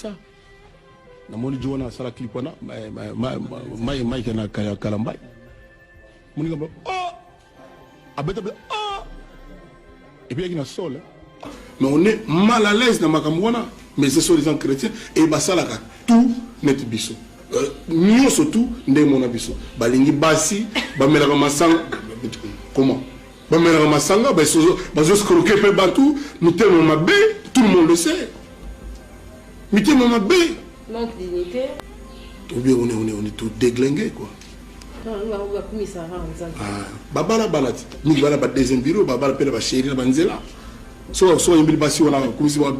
ça. Na moni Joana sala clip wana Mike na Kalambay. Moni ngamba oh abeta oh et puis il y a sol. Mais on est mal à l'aise dans Makamwana, mais ce sont les gens chrétiens et basalaka tout net biso. Nous surtout ndé mon abiso. Balingi basi, bamelaka masanga comment? Bamelaka masanga bazo scroquer pe batou, nous t'aimons ma bé, tout le monde le sait. Nous t'aimons ma bé. Manque dignité. Ou bien on est tout déglingué quoi. Babala balati, ni bala ba deuxième bureau, babala pela ba chéri na banzela. So une basi on a comme si on a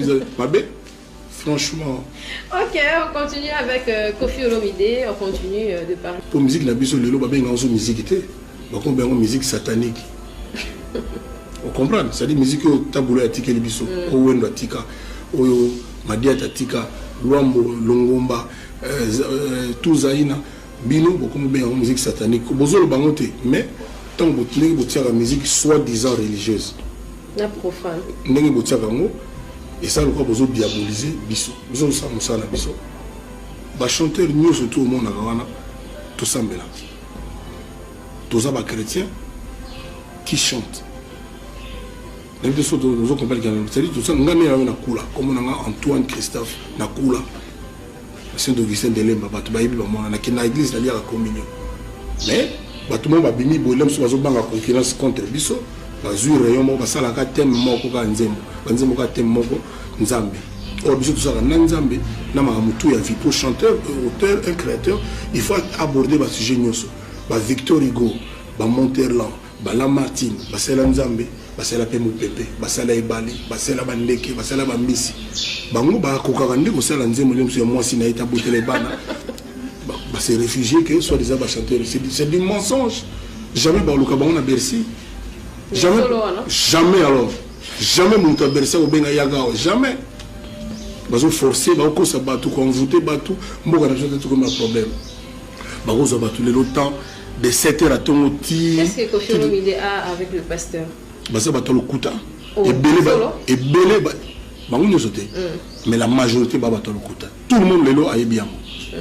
franchement. OK, on continue avec Koffi Olomide, on continue de parler. Pour musique la biso lelo ba benga zo musique té. Ba ko benga musique satanique. On comprend, ça dit musique au taboulo ya tika libiso, o wendo tika, o madia tika, luambo longomba, tout zaina. Bino beaucoup bien en musique satanique bozolo bangote mais tant botingi botia la musique soi-disant religieuse na profane ndenge botia bango et ça le quoi bozo diaboliser biso bozo ça musala biso ba chanteur nous surtout au monde akawana tout sambela tous ba chrétiens qui chantent même des autres nous comprendre que c'est dit tout ça ngame na kula comme on a Antoine Christophe na kula Saint-Augustin de Lemba, batu ba yibi ba mona na kina église na lia la communion. Mais batu mo ba bimi bolem so bazo banga concurrence contre biso, bazui rayon mo basala ka thème moko ka nzembo, banzembo ka thème moko nzambe. O biso tout ça na nzambe na mamutu ya vipo chanteur, auteur, un créateur, il faut aborder ba sujet nyoso. Ba Victor Hugo, ba Monterland, ba Lamartine, ba Sela Nzambe, ba Sela Pemu Pepe, ba Sela Ebali, ba Sela Bandeke, ba Sela Bambisi. Bango ba kokakande ko sala nzembo lemso moi si na eta botele bana ba ces réfugiés que soit des chanteurs c'est du mensonge jamais ba luka bango na Bercy jamais alors jamais mon ta Bercy au benga yaga jamais bazo forcer ba ko sa batu ko envoûter batu mboka na tout comme un problème ba ko za batu le temps de 7h à ton outil. Qu'est-ce que Koffi Olomide a avec le pasteur ba ça ba to le kuta et belé mais la majorité baba to lokuta tout le monde lelo aye bien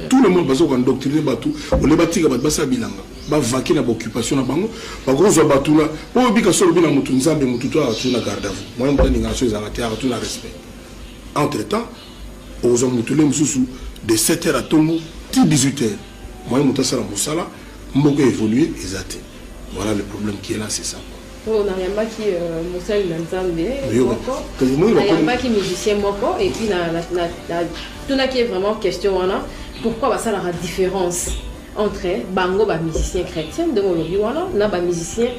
tout le monde bazo ko endoctriner batu o le batika ba basa bilanga ba vaki na occupation na bango ba gozo batu na po bika solo bina mutu nzambe mutu to atu na garde vous moi on ni ngation za la tout na respect entre temps aux hommes mutu le mususu de 7h à tongo ti 18h moi mutu sala musala mboko évoluer ezate voilà le problème qui est là c'est ça. On a rien qui Moussa Nzambe, on a qui musicien moko et puis tout qui est vraiment question pourquoi ça la différence entre bango ba musicien chrétien de molobi wana na ba musicien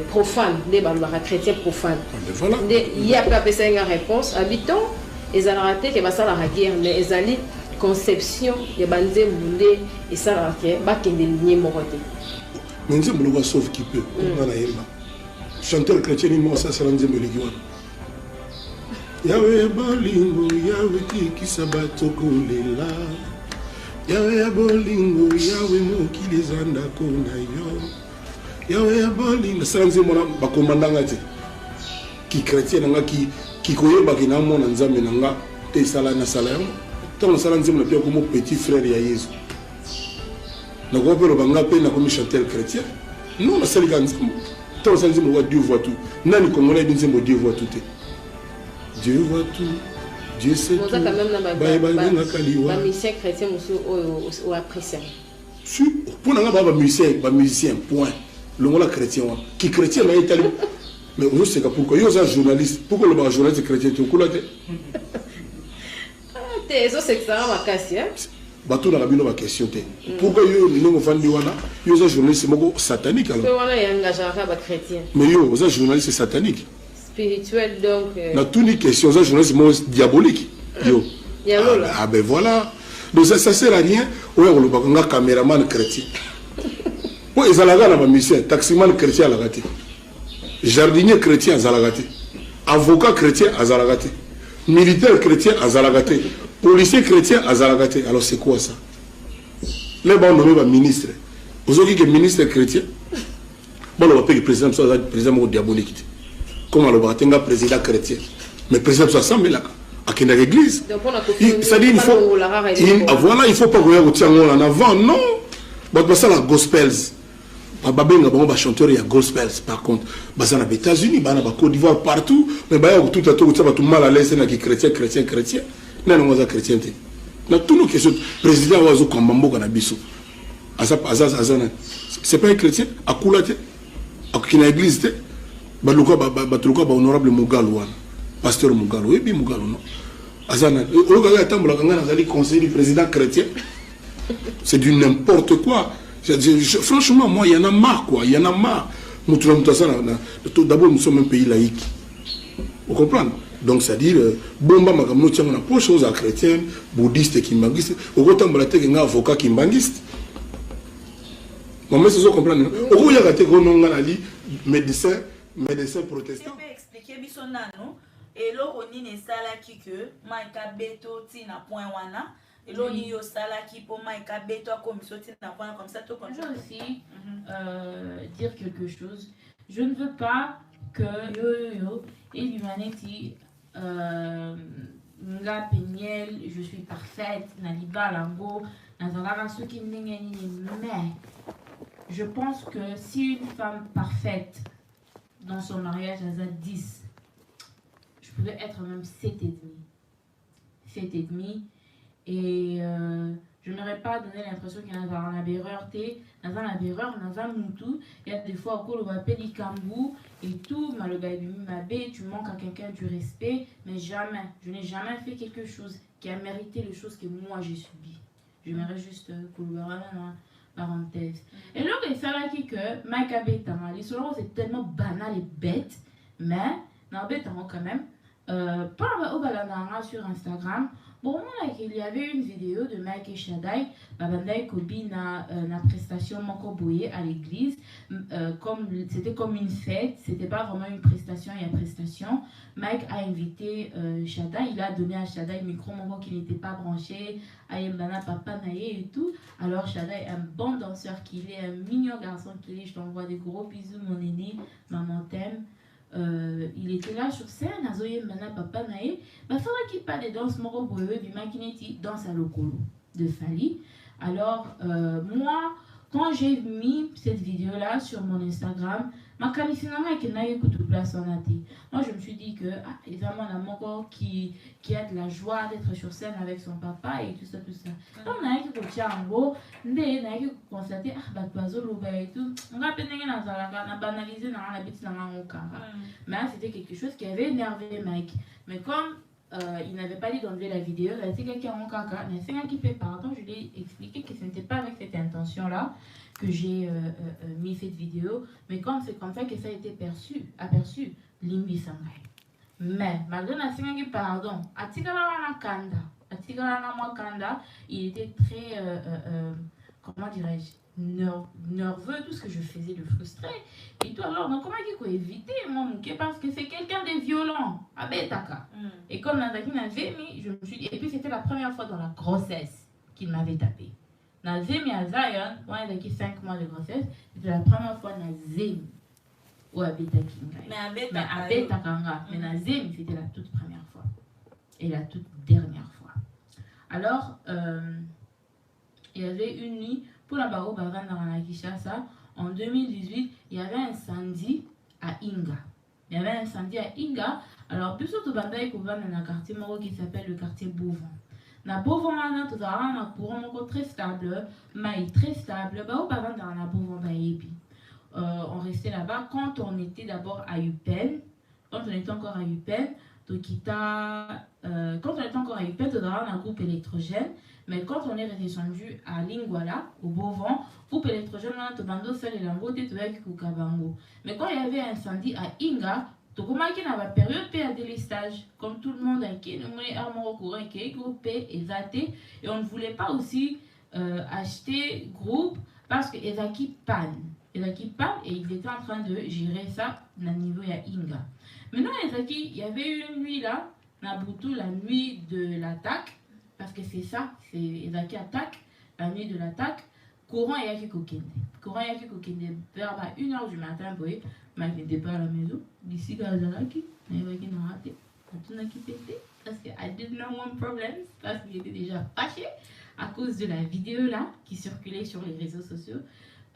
profane des ba chrétien profane. Il y a pas besoin de réponse habitant et ça raté que ba ça la guerre mais ezali conception de banze mundé et ça la que ba kende ligne morote. Mais nzembo lo sauve qui peut on a yemba. Chanteur chrétien il ça c'est nzembo le giwana. Yawe bolingo yawe ki sabato kolela. Yawe bolingo yawe mokili zanda kona yo. Yawe bolingo ça nzembo na ba commandanga te. Ki chrétien nga ki koyeba ki na mona nzambe nga te sala na sala yo. Tant sala nzembo na pe comme petit frère ya Yesu. Na ko pe lo banga pe na comme chanteur chrétien. Non na sala nzembo. Tant ça nzembo Dieu voit tout. Nani congolais nzembo Dieu voit tout. Dieu voit tout. Dieu sait tout. Quand même na musicien chrétien ou apprécié. Si pour nga ba musicien point. Le mot chrétien qui chrétien na italien. Mais on sait pourquoi yo ça journaliste. Pourquoi le journaliste chrétien tu koulate? Eso c'est ça ma casse hein. Bato na rabino ba question te. Pourquoi yo ndongo fandi wana yo za journaliste moko satanique alors? Pourquoi wana yangajaka ba chrétien? Mais yo za journaliste satanique. Spirituel donc. Na tout ni question za journaliste moko diabolique. Yo. Ah ben voilà. Donc ça sert à rien. Ouais on le ba nga caméraman chrétien. Ouais ezalaga na ba musicien, taximan chrétien la gâté. Jardinier chrétien azalagate. Avocat chrétien azalagate. Militaire chrétien azalagate. Policier chrétien azalagate. Alors c'est quoi ça? Les bons nommés par ministre. Vous avez dit que ministre chrétien. Bon, on va payer le président, le président diabolique. Comme on va président chrétien. Mais le président ça semble là. à l'église. C'est-à-dire, il faut. Voilà, il faut pas regarder en avant, non. Ça, la gospels. Les chanteurs, il y a gospels, par contre. Aux États-Unis, aux Côte d'Ivoire, partout. Mais tout mal à l'aise, il y a chrétien. Non, non, c'est chrétien. Dans toutes nos questions, le président Oazo Kambambo Kanabiso. C'est pas un chrétien, à Koulate, à l'église, honorable Mugalo, pasteur Mugalo, et bien Mugalo, non. Azana, le conseiller du président chrétien, c'est du n'importe quoi. Franchement, moi, il y en a marre, quoi. Il y en a marre. D'abord, nous sommes un pays laïque. Vous comprenez? Donc, c'est-à-dire, bomba makamno tient on a pas chose à chrétiens, bouddhistes et kimbangistes. Au côté de un avocat kimbangiste. Mais c'est ça comprendre. Au côté de un médecin protestant. Je peux expliquer bisonano. Et là, on y est sala qui que maïka beto tina point wana. Et là, on y est sala qui pour maïka beto comme ça tina point comme ça tout comme ça. Je veux aussi dire quelque chose. Je ne veux pas que yo et l'humanité nga peniel, je suis parfaite, naliba lango, nazalaka soki ndenge nini, mais je pense que si une femme parfaite dans son mariage elle a 10, je pouvais être même 7,5. 7,5 et je n'aurais pas donné l'impression qu'il y a un aberreur, dans un aberreur, dans un moutou. Il y a des fois où on va appeler Kambou et tout, tu manques à quelqu'un du respect, mais jamais, je n'ai jamais fait quelque chose qui a mérité les choses que moi j'ai subies. Je mérite juste parenthèse. Et là, il fallait que Mike Abetama, les solos c'est tellement banal et bête, mais Nabetama quand même, par au balanara sur Instagram. Bon, il y avait une vidéo de Mike et Shaddai, Babandai Kobi na prestation Moko Boye à l'église, c'était comme une fête, c'était pas vraiment une prestation, il y a prestation. Mike a invité Shaddai, il a donné à Shaddai le micro Moko qui n'était pas branché, Ayembana Papa Naye et tout. Alors Shaddai, un bon danseur qu'il est, un mignon garçon qu'il est, je t'envoie des gros bisous mon aîné, maman t'aime. Il était là sur scène, Azoye Mana Papa Nae, il fallait qu'il parle de danse Moro Boye, du Makineti, danse à l'Okolo de Fali. Alors, moi, quand j'ai mis cette vidéo-là sur mon Instagram, ma qualification est qu'il n'a eu de place en athée. Moi, je me suis dit que, évidemment, la Moko qui a de la joie d'être sur scène avec son papa et tout ça, tout ça. Donc, on a eu qui tient en gros, on a eu constaté, et tout. On a banalisé dans la bêtise dans mais c'était quelque chose qui avait énervé Mike. Mais comme il n'avait pas dit d'enlever la vidéo, il a dit quelqu'un en caca, mais c'est un qui fait pardon, je lui ai expliqué que ce n'était pas avec cette intention-là que j'ai mis cette vidéo, mais comme c'est comme ça que ça a été aperçu, Limbi Sangai. Mais malgré la qui pardon, il était très, comment dirais-je, nerveux, tout ce que je faisais le frustrer. Et toi, alors, donc, comment il faut éviter, moi, parce que c'est quelqu'un de violent, à Betaka. Et comme Nadaki m'avait mis, je me suis dit, et puis c'était la première fois dans la grossesse qu'il m'avait tapé. Nazemi à Zion, moi, il a 5 mois de grossesse, c'était la première fois Nazemi ou à Betaki. Mais à Betakanga. Mais Nazemi, c'était la toute première fois. Et la toute dernière fois. Alors, il y avait une nuit, pour la Baro Bavan dans la Kinshasa, en 2018, il y avait un incendie à Inga. Il y avait un incendie à Inga. Alors, plus au Bandaï Kouvan dans un quartier moro qui s'appelle le quartier Bouvon. Dans Bouvon, on a tout un courant très stable, maïs très stable. Baro Bavan dans la Bouvon Baïbi. On restait là-bas quand on était d'abord à Upen. Quand on était encore à Upen, quand on était encore à Upen, on a un groupe électrogène. Mais quand on est redescendu à Lingwala, au Beauvant, groupe électrogène, on a tout fait les langots, mais quand il y avait un incendie à Inga, tout comme il y avait une période de délestage, comme tout le monde a été, nous avons au courant qui est groupé et zaté, et on ne voulait pas aussi acheter groupe parce que Ezaki panne. Ezaki panne et ils étaient en train de gérer ça au niveau de Inga. Maintenant, Ezaki, il y avait une nuit là, Nabutu, la nuit de l'attaque. Parce que c'est ça, c'est Ezaki attaque, la nuit de l'attaque, courant et yaki kokende. Courant et yaki kokende, vers 1h du matin, mais il n'était pas à la maison. D'ici Gazalaki, mais il n'a raté. tout n'a qui pété parce que I didn't know one problem, parce qu'il était déjà fâché à cause de la vidéo là qui circulait sur les réseaux sociaux.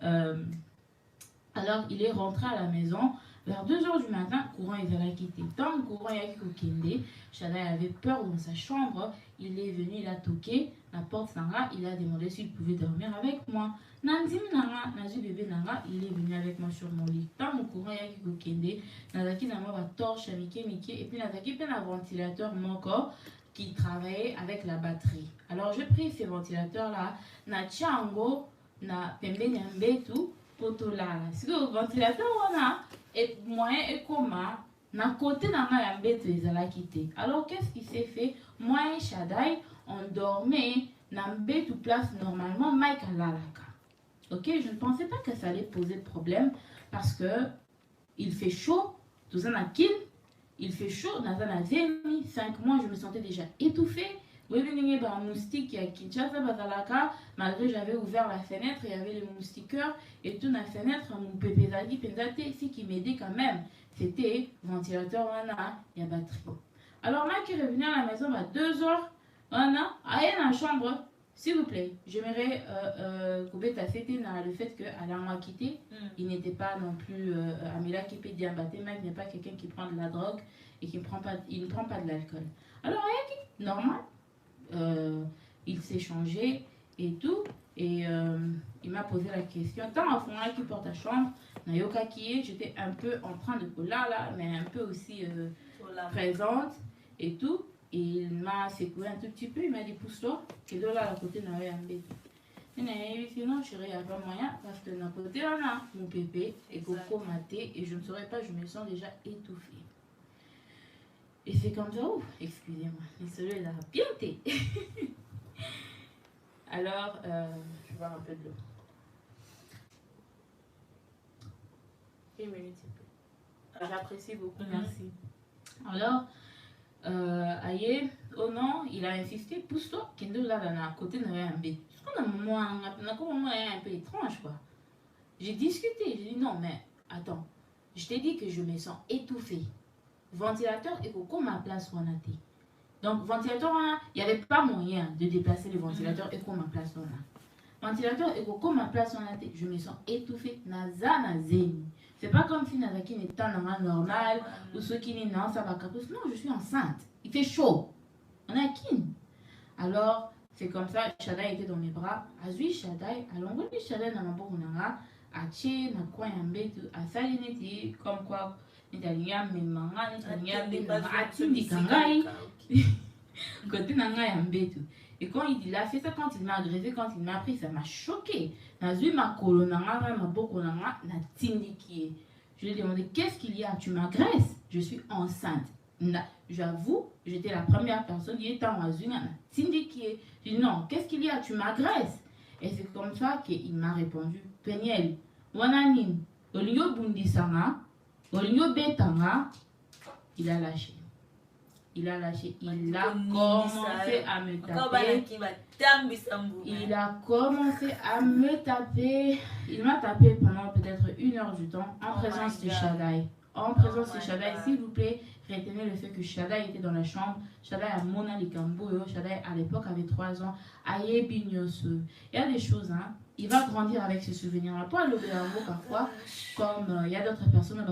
Alors il est rentré à la maison vers 2h du matin, courant il allait quitter. Tant le courant il a quitté, Shadai avait peur dans sa chambre, il est venu, il a toqué la porte Nanga, il a demandé s'il pouvait dormir avec moi. Nandim Nanga, Nazu bébé Nanga, il est venu avec moi sur mon lit. Tant le courant il a quitté, Nazaki Nama va torche à Mickey, et puis Nazaki plein un ventilateur moko qui travaillait avec la batterie. Alors je pris ces ventilateurs là, na chango, na pembe nyambetu, poto là. Si le ventilateur on a et moyen et comment na côté na ma yambetu ezala quitté. Alors qu'est-ce qui s'est fait? Moi et Shadai on dormait na mbetu place normalement Mike alalaka. Ok, je ne pensais pas que ça allait poser problème parce que il fait chaud, tout ça na kin. Il fait chaud, dans un 5 mois, je me sentais déjà étouffée. Oui, il y avait un moustique à Kinshasa, malgré j'avais ouvert la fenêtre, il y avait les moustiqueurs, et tout dans la fenêtre, mon pépé Zadi, ce qui m'aidait quand même, c'était ventilateur, il y a batterie. Alors, moi qui est revenu à la maison à 2h, allez dans la chambre, s'il vous plaît, j'aimerais c'était le fait qu'elle a quitté, il n'était pas non plus Amila qui peut diabater, mais il n'est pas quelqu'un qui prend de la drogue et qui il ne prend pas de l'alcool. Alors, normal, il s'est changé et tout, et il m'a posé la question. Tant en fond, qui porte la chambre, Nayoka qui est, j'étais un peu en train de là, mais un peu aussi présente et tout. Et il m'a secoué un tout petit peu, il m'a dit pousse-toi, et de là à côté n'a rien embêté. Sinon, je n'aurais pas moyen parce que d'un côté on a mon pépé et Coco maté et je ne saurais pas, je me sens déjà étouffée. Et c'est comme ça, ouf, excusez-moi, mais celui-là a bien été. Alors, je vais boire un peu de l'eau. Une minute, s'il vous plaît. J'apprécie beaucoup, merci. Alors, aïe, oh non, il a insisté, pousse-toi, Kendo là, à côté n'a rien embêté. Parce qu'on a un moment un peu étrange, quoi. J'ai discuté, j'ai dit non, mais attends, je t'ai dit que je me sens étouffée. Ventilateur et Coco ma place où on a été. Donc, ventilateur, il n'y avait pas moyen de déplacer le ventilateur et Coco ma place où on a. Ventilateur et Coco ma place où on a été. Je me sens étouffée. Naza, nazemi. C'est pas comme si Nazaki n'était pas normal ou ceux qui n'ont non, ça va capoter. Non, je suis enceinte. Il fait chaud. On est à Kin. Alors, c'est comme ça. Shadai était dans mes bras. Azui Shadai. Alors, on dit Shadai dans ma bourre. Ache, na quoi yambe, à salineti, comme quoi, netalinga, mais manga, netalinga, atindi kangai. Côté nanga yambe tout. Et quand il a fait ça, quand il m'a agressé, quand il m'a pris, ça m'a choqué. Nazui ma kolonanga, ma bokonanga, na tindi qui est. Je lui ai demandé, qu'est-ce qu'il y a? Tu m'agresses? Je suis enceinte. J'avoue, j'étais la première personne qui était en Azui, na tindi qui est. Je lui ai dit, non, qu'est-ce qu'il y a? Tu m'agresses? Et c'est comme ça qu'il m'a répondu, Peniel, Wananin, Olio Bundisanga, Olio Betanga, il a lâché. Il a lâché. Il a commencé à me taper. Il a commencé à me taper. Il m'a tapé pendant peut-être 1 heure du temps en présence de Shadai. En présence de Shadai, s'il vous plaît, retenez le fait que Shadai était dans la chambre. Shadai a Mona Likambo. Shadai à l'époque avait 3 ans. Aye Bignosu. Il y a des choses, hein. Il va grandir avec ce souvenir-là. Toi, le Béambo, parfois, comme il y a d'autres personnes,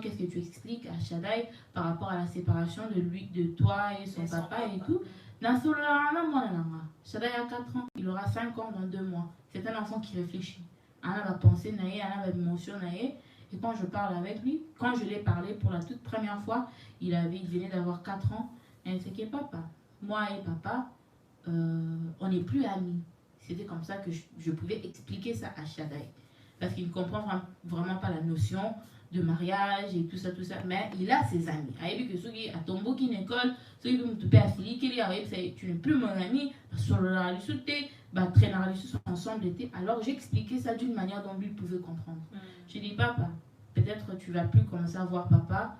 qu'est-ce que tu expliques à Shadai par rapport à la séparation de lui, de toi et son papa et tout. Shadai a 4 ans. Il aura 5 ans dans 2 mois. C'est un enfant qui réfléchit. Anna va penser, Anna va émotion, et quand je parle avec lui, quand je l'ai parlé pour la toute première fois, il venait d'avoir 4 ans. Et c'est que papa, moi et papa, on n'est plus amis. C'était comme ça que je pouvais expliquer ça à Shadai. Parce qu'il ne comprend vraiment pas la notion de mariage et tout ça. Mais il a ses amis. Il dit que ceux qui à tombeau qui n'école, ceux qui me tuent à fili, tu n'es plus mon ami, sur la lutte, traîner ensemble. Alors j'expliquais ça d'une manière dont lui pouvait comprendre. J'ai dit, papa, peut-être tu vas plus commencer à voir papa,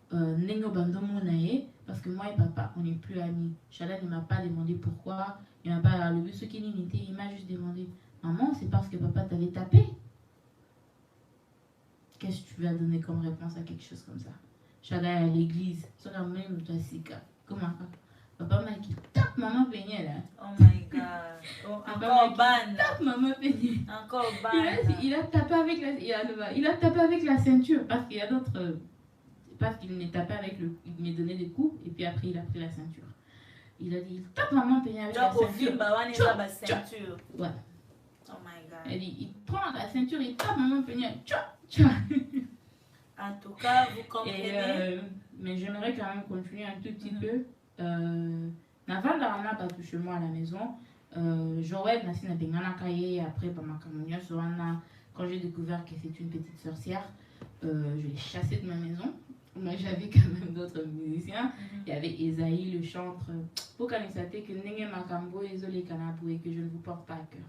parce que moi et papa, on n'est plus amis. Shadai ne m'a pas demandé pourquoi, il m'a pas levé ce qu'il n'était, il m'a juste demandé, maman, c'est parce que papa t'avait tapé. Qu'est-ce que tu vas donner comme réponse à quelque chose comme ça? Chada à l'église. Ça n'a même pas si cas. Comment ça? Papa m'a qui tape maman Peigné là. Oh my god. Oh, encore ban. Tape maman Peigné. Encore ban. Il a tapé avec il a tapé avec la ceinture parce qu'il y a d'autres. Parce qu'il m'est tapé avec le. Il m'est donné des coups et puis après il a pris la ceinture. Il a dit il tape maman Peigné avec la ceinture. La ceinture. Ouais. Oh my god. Elle dit il prend la ceinture, il tape maman Peigné. En tout cas, vous comprenez. Mais j'aimerais quand même continuer un tout petit peu. Naval Darana pas touché moi à la maison. Joël Nassina Bengana Kaye après Bamakamunia Soana. Quand j'ai découvert que c'est une petite sorcière, je l'ai chassée de ma maison. Moi j'avais quand même d'autres musiciens. Il y avait Esaïe le chantre. Pour qu'on ait que Nenge Makambo et Zolé Kanabou et que je ne vous porte pas à cœur.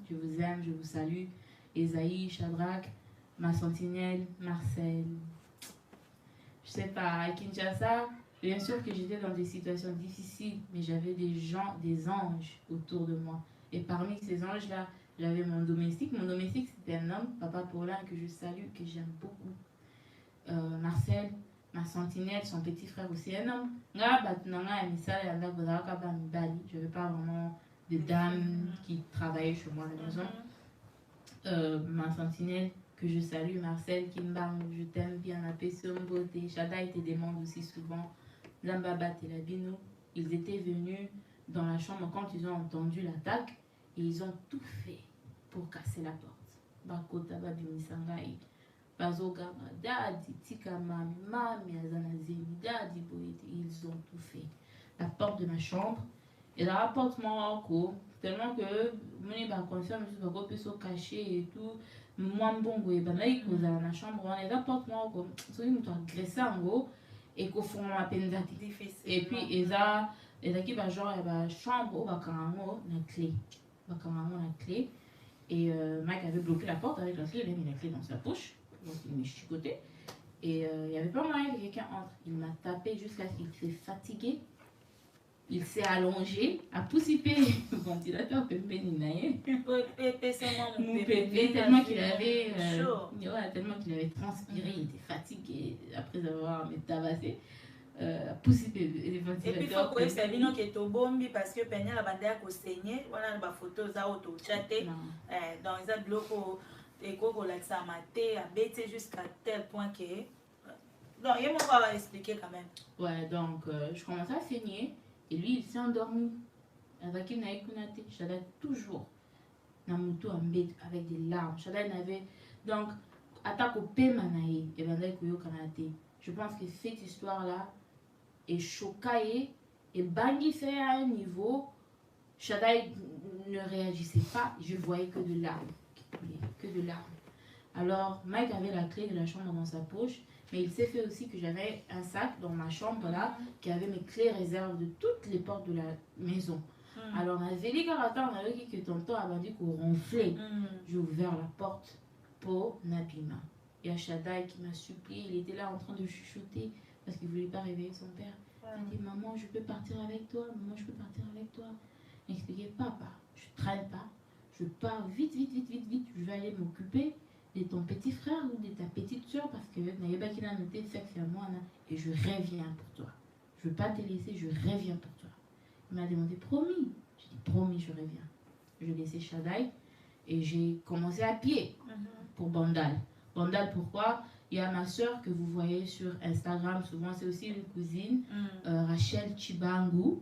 Je vous aime, je vous salue. Esaïe, Shadrach, ma sentinelle, Marcel. Je sais pas, à Kinshasa. Bien sûr que j'étais dans des situations difficiles, mais j'avais des gens, des anges autour de moi. Et parmi ces anges-là, j'avais mon domestique. Mon domestique, c'était un homme, Papa Paulin, que je salue, que j'aime beaucoup. Marcel, ma sentinelle, son petit frère aussi, un homme. Je n'avais pas vraiment de dames qui travaillaient chez moi à la maison. Ma sentinelle, que je salue, Marcel, Kimbang, je t'aime bien, la paix sur une beauté. Shada était demande aussi souvent. Zambaba et Labino, ils étaient venus dans la chambre quand ils ont entendu l'attaque et ils ont tout fait pour casser la porte. Bakota Babimisangai, Bazoga, Dadi, Tikama, Mami, Azanazemi, Dadi, Boïd, ils ont tout fait. La porte de ma chambre et la porte Morocco, tellement que mon ba conscient, je me suis caché et tout. Moi, bon, et ben là, il cause dans la chambre, on est la porte Morocco, soit ils m'ont agressé en gros. Et qu'au fond ma peine difficile et puis ils qui va genre la chambre au bakango la clé et Mike avait bloqué la porte avec la clé, il a mis la clé dans sa poche donc il m'a chicoté et il n'y avait pas moyen que quelqu'un entre. Il m'a tapé jusqu'à ce qu'il s'est fatigué, il s'est allongé, a poussipé le ventilateur pépé tellement qu'il avait tellement qu'il avait transpiré, il était fatigué après avoir tabassé, poussipé le ventilateur. Et puis il faut que ça vienne que to bombi parce que penya la bande à saigner, voilà la photo za auto chatter dans les blocs et qu'on la ça maté à bêter jusqu'à tel point que donc il m'a expliquer quand même. Ouais, donc je commençais à saigner. Et lui, il s'est endormi. Avec une aïkounate, Shada toujours dans mon tour avec des larmes. Shada n'avait donc attaque au Pemanaï et Bandai Koyo Kanate. Je pense que cette histoire-là est choquée et Bangui fait à un niveau. Shada ne réagissait pas. Je voyais que de larmes qui coulaient, que de larmes. Alors Mike avait la clé de la chambre dans sa poche. Mais il s'est fait aussi que j'avais un sac dans ma chambre là qui avait mes clés réserves de toutes les portes de la maison. Alors, on avait dit que tonton a dit qu'on ronflait. J'ai ouvert la porte pour Nabima. Il y a Shadai qui m'a supplié. Il était là en train de chuchoter parce qu'il ne voulait pas réveiller son père. Il dit maman, je peux partir avec toi. Maman, je peux partir avec toi. Il expliquait papa, je ne traîne pas. Je pars vite. Je vais aller m'occuper de ton petit frère ou de ta petite soeur parce que Naïbakina n'était fait à moi et je reviens pour toi. Je ne veux pas te laisser, je reviens pour toi. Il m'a demandé promis. J'ai dit promis, je reviens. Je laissais Shadai et j'ai commencé à pied pour Bandal. Bandal, pourquoi? Il y a ma soeur que vous voyez sur Instagram, souvent c'est aussi une cousine, Rachel Chibangu,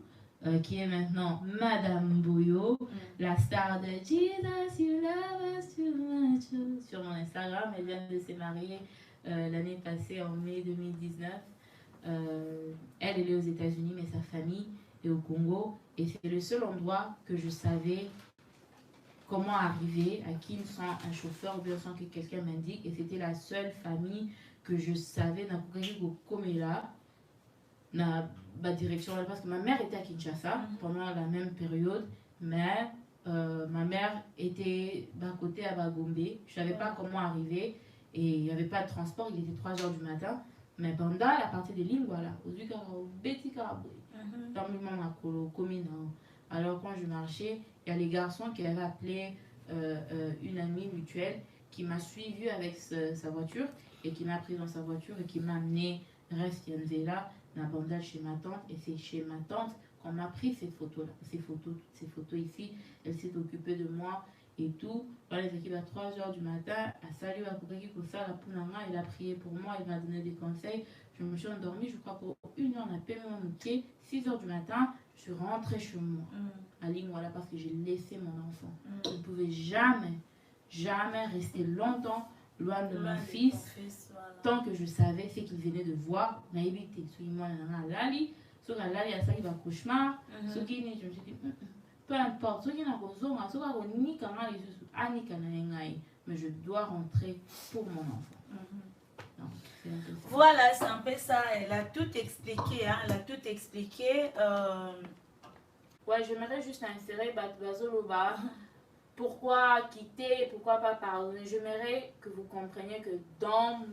qui est maintenant Madame Boyo, la star de Jesus, you love us too much. Sur mon Instagram, elle vient de se marier l'année passée en mai 2019. Elle est aux États-Unis, mais sa famille est au Congo. Et c'est le seul endroit que je savais comment arriver, à qui sans un chauffeur ou bien sans que quelqu'un m'indique. Et c'était la seule famille que je savais dans ma direction, parce que ma mère était à Kinshasa pendant la même période, mais ma mère était d'un côté à Bagombe. Je ne savais pas comment arriver et il n'y avait pas de transport, il était 3 h du matin. Mais Bandal, à partir de Lingua, voilà, au Beti Karaboué, dans le moment alors quand je marchais, il y a les garçons qui avaient appelé une amie mutuelle qui m'a suivi avec sa voiture et qui m'a pris dans sa voiture et qui m'a amené reste Yanzela, la bandale chez ma tante. Et c'est chez ma tante qu'on m'a pris ces photos-là, toutes ces photos ici. Elle s'est occupée de moi et tout. Dans les équipes à 3 h du matin, à salut à Koukaki Kosa, la Pounanga, elle a prié pour moi, elle m'a donné des conseils. Je me suis endormie, je crois, pour 1 heure, on a payé mon métier. 6 h du matin, je suis rentrée chez moi, à Lingwala, parce que j'ai laissé mon enfant. Je ne pouvais jamais rester longtemps loin de mon fils, voilà. Tant que je savais ce qu'il venait de voir. Naïvité, ce qui m'a lali, ce qui a lali à ça qui va cauchemar, ce qui n'est, je me suis dit, peu importe, ce qui n'a pas besoin, ce qui a ni kana les sous, mais je dois rentrer pour mon enfant. Voilà, c'est un peu ça. Elle a tout expliqué, hein. Elle a tout expliqué. Ouais, j'aimerais juste insérer Bazoloba. Pourquoi quitter, pourquoi pas pardonner? J'aimerais que vous compreniez que dans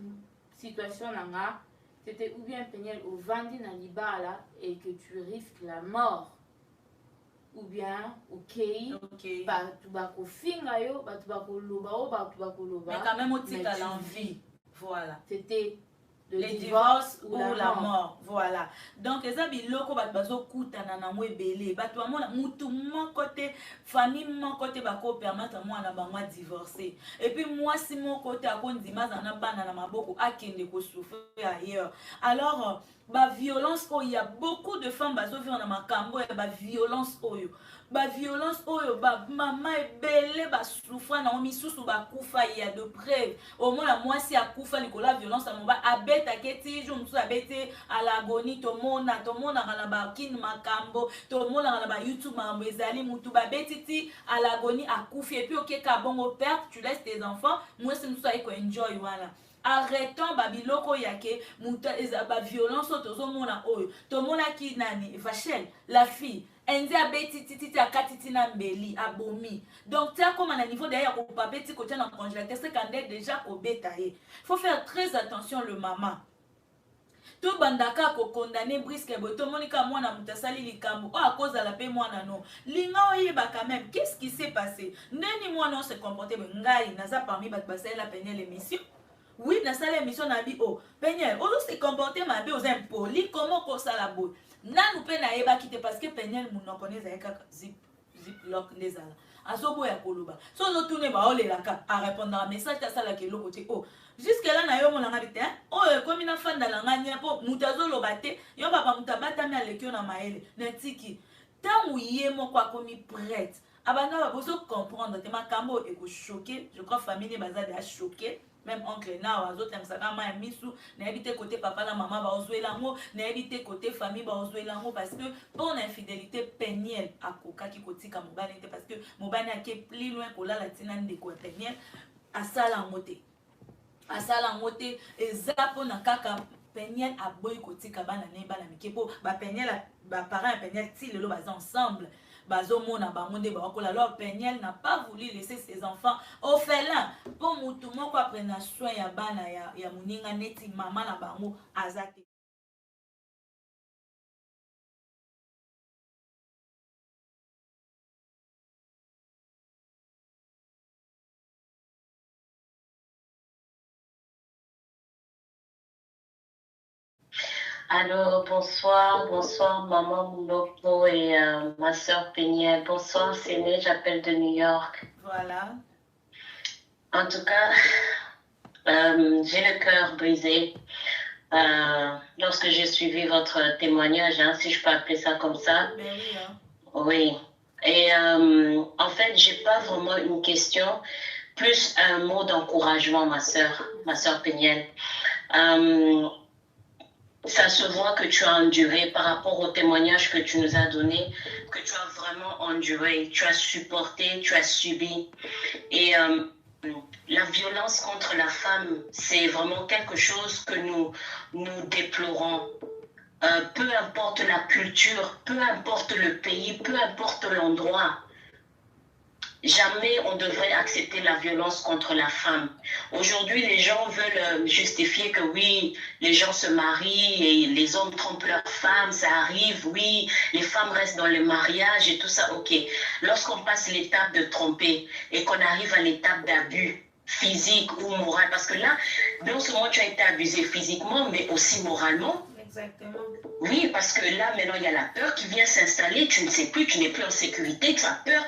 situation nanga, c'était ou bien Peniel au Vandi Nalibala et que tu risques la mort, ou bien ok, batubako finga yo, batubako loba o, batubako loba. Mais quand même au titre à l'envie, voilà. C'était les divorces ou la mort. Voilà. Donc, les amis, loko bazo kutana na mwe belé. Bato amona mutu mon côté, famille mon côté bako permettre moi na bangwa divorcer. Et puis moi si mon côté a kon dimaza na bana na maboko akende ko souffrir ailleurs. Alors, violence oh, il y a beaucoup de femmes bazo vivre na makambo et violence oyo. Violence oyo maman est belé souffrant na misusu kufa il y a de preuves. Au moins moi si akufa likola violence na mba abeta keti jo musu abete à l'agonie to mona na ba kin makambo to mona na ba YouTube mambo ezali mutu ba betiti à l'agonie akufi et puis OK ka bongo père tu laisses tes enfants moi c'est musu aiko enjoy voilà. Arrêtons babiloko yake muta ezaba violence tozo mona oyo to mona ki nani Vachel la fille enzi abeti titi akatiti na mbeli abomi donc tia comme à niveau derrière ko papeti ko tia na congélateur c'est quand déjà ko betaye. Faut faire très attention le maman. Tout bandaka ko condamner brisque boto monika mwana mutasali likambo à cause de la paix mwana no linga oyeba quand même qu'est-ce qui s'est passé neni mwana se comporter ngai naza parmi bat basay la peine l'émission. Oui, dans cette émission, on a dit, oh, Peignel, on se comporter ma vie aux impoli, comment qu'on ça la boue. Nan nous peine à eba quitter parce que Peignel, nous connaissons zip lock les ala. Azobo ya koloba. So no tourner ba ole la ka à répondre à message ta sala ke lo côté oh. Jusque là na yo mon nga bité hein. Oh comme ina fan la nganya po mutazo lo baté, yo papa mutabata mi alekio na maele. Na tiki. Tant ouye mo kwa komi prête. Abanga ba bozo comprendre te makambo e ko choquer. Je crois famille bazade a choqué. Même oncle na wa zote msaka ma misu na habité côté papa la maman ba ozwela ngo na habité côté famille ba ozwela ngo parce que pour infidélité Peniel akoka ki kotika mobani te parce que mobani ake plus loin ko la latina ndeko Peniel asala ngote ezapo na kaka Peniel aboy kotika bana ne bana mikepo ba Peniel ba parents Peniel ti lelo ba ensemble. Alors Peniel n'a pas voulu laisser ses enfants orphelins pour mutumo kwa prena soin ya bana ya muninga neti mama na bango azate. Alors, bonsoir maman Mouloko et ma soeur Peniel. Bonsoir Séné, j'appelle de New York. Voilà. En tout cas, j'ai le cœur brisé lorsque j'ai suivi votre témoignage, hein, si je peux appeler ça comme ça. Mais oui, hein. Oui. Et en fait, j'ai pas vraiment une question, plus un mot d'encouragement, ma soeur Peniel. Ça se voit que tu as enduré par rapport au témoignage que tu nous as donné, que tu as vraiment enduré, tu as supporté, tu as subi. Et la violence contre la femme, c'est vraiment quelque chose que nous déplorons. Peu importe la culture, peu importe le pays, peu importe l'endroit. Jamais on devrait accepter la violence contre la femme. Aujourd'hui, les gens veulent justifier que oui, les gens se marient et les hommes trompent leurs femmes, ça arrive, oui, les femmes restent dans le mariage et tout ça, ok. Lorsqu'on passe l'étape de tromper et qu'on arrive à l'étape d'abus, physique ou morale. Parce que là, non seulement tu as été abusé physiquement, mais aussi moralement. Exactement. Oui, parce que là, maintenant, il y a la peur qui vient s'installer. Tu ne sais plus, tu n'es plus en sécurité, tu as peur.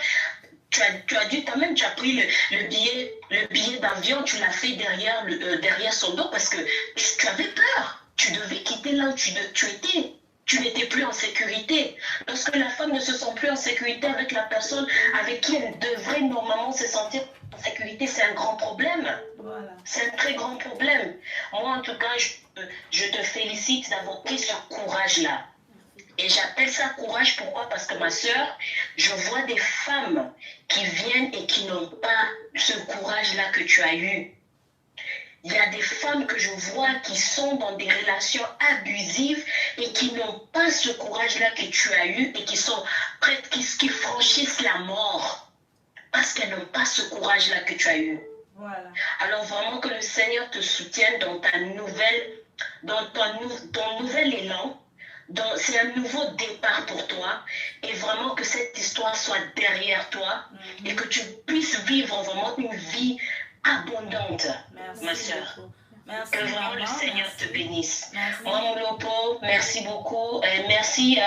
Tu as dû quand même, tu as pris le billet d'avion, tu l'as fait derrière son dos parce que tu avais peur. Tu devais quitter là où tu étais. Tu n'étais plus en sécurité. Lorsque la femme ne se sent plus en sécurité avec la personne avec qui elle devrait normalement se sentir en sécurité, c'est un grand problème. Voilà. C'est un très grand problème. Moi, en tout cas, je te félicite d'avoir pris ce courage-là. Et j'appelle ça courage, pourquoi? Parce que ma soeur, je vois des femmes qui viennent et qui n'ont pas ce courage-là que tu as eu. Il y a des femmes que je vois qui sont dans des relations abusives et qui n'ont pas ce courage-là que tu as eu et qui sont prêtes, qui franchissent la mort parce qu'elles n'ont pas ce courage-là que tu as eu. Voilà. Alors vraiment que le Seigneur te soutienne dans ton nouvel élan. C'est un nouveau départ pour toi et vraiment que cette histoire soit derrière toi et que tu puisses vivre vraiment une vie abondante, merci ma soeur. Merci. Que vraiment le Seigneur te bénisse. Merci. Moi, Lopo, merci beaucoup. Et merci,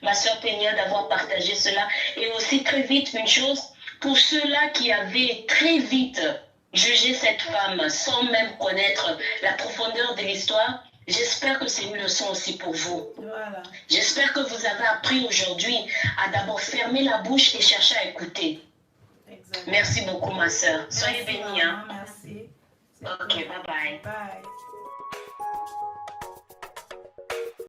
ma soeur Peña, d'avoir partagé cela. Et aussi, très vite, une chose, pour ceux-là qui avaient très vite jugé cette femme sans même connaître la profondeur de l'histoire, j'espère que c'est une leçon aussi pour vous. Voilà. J'espère que vous avez appris aujourd'hui à d'abord fermer la bouche et chercher à écouter. Exactement. Merci beaucoup, ma soeur. Soyez bénie. Hein? Merci. Ok, bye bye. Bye.